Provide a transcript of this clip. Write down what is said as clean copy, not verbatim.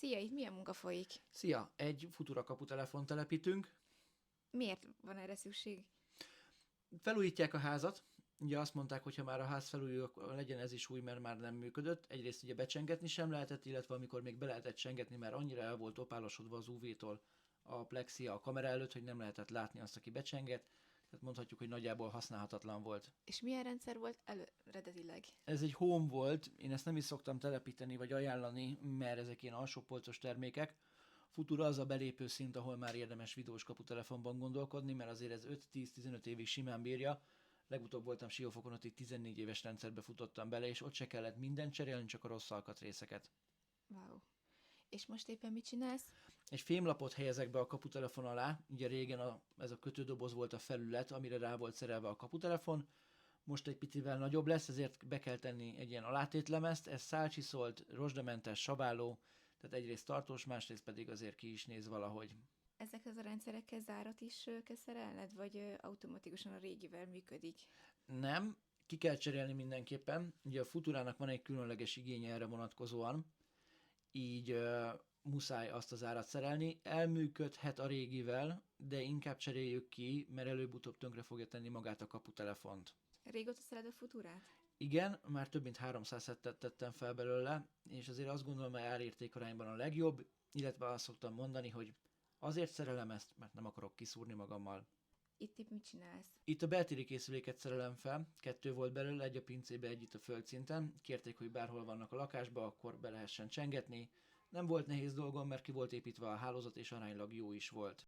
Szia, itt milyen munka folyik? Szia! Egy Futura kaputelefont telepítünk. Miért van erre szükség? Felújítják a házat. Ugye azt mondták, hogy ha már a ház felújul, akkor legyen ez is új, mert már nem működött. Egyrészt ugye becsengetni sem lehetett, illetve amikor még be lehetett csengetni, mert annyira el volt opálosodva az UV-tól a plexia a kamera előtt, hogy nem lehetett látni azt, aki becsenget. Tehát mondhatjuk, hogy nagyjából használhatatlan volt. És milyen rendszer volt eredetileg? Ez egy home volt, én ezt nem is szoktam telepíteni vagy ajánlani, mert ezek ilyen alsópolcos termékek. Futura az a belépő szint, ahol már érdemes videós kaputelefonban gondolkodni, mert azért ez 5-10-15 évig simán bírja. Legutóbb voltam Siófokon, ott egy 14 éves rendszerbe futottam bele, és ott se kellett mindent cserélni, csak a rossz alkatrészeket. Wow. És most éppen mit csinálsz? Egy fémlapot helyezek be a kaputelefon alá, ugye régen ez a kötődoboz volt a felület, amire rá volt szerelve a kaputelefon. Most egy picivel nagyobb lesz, ezért be kell tenni egy ilyen alátétlemezt, ez szálcsiszolt, rozsdamentes, saválló, tehát egyrészt tartós, másrészt pedig azért ki is néz valahogy. Ezekhez a rendszerekkel zárat is kell szerelned, vagy automatikusan a régivel működik? Nem, ki kell cserélni mindenképpen. Ugye a Futurának van egy különleges igénye erre vonatkozóan, így muszáj azt az árat szerelni. Elműködhet a régivel, de inkább cseréljük ki, mert előbb-utóbb tönkre fogja tenni magát a kaputelefont. Régóta szered a Futurát? Igen, már több mint 300 szettet tettem fel belőle, és azért azt gondolom, hogy árérték arányban a legjobb, illetve azt szoktam mondani, hogy azért szerelem ezt, mert nem akarok kiszúrni magammal. Itt mit csinálsz? Itt a beltéri készüléket szerelem fel, 2 volt belőle, egy a pincébe, egy itt a földszinten. Kérték, hogy bárhol vannak a lakásba, akkor be lehessen csengetni. Nem volt nehéz dolgom, mert ki volt építve a hálózat, és aránylag jó is volt.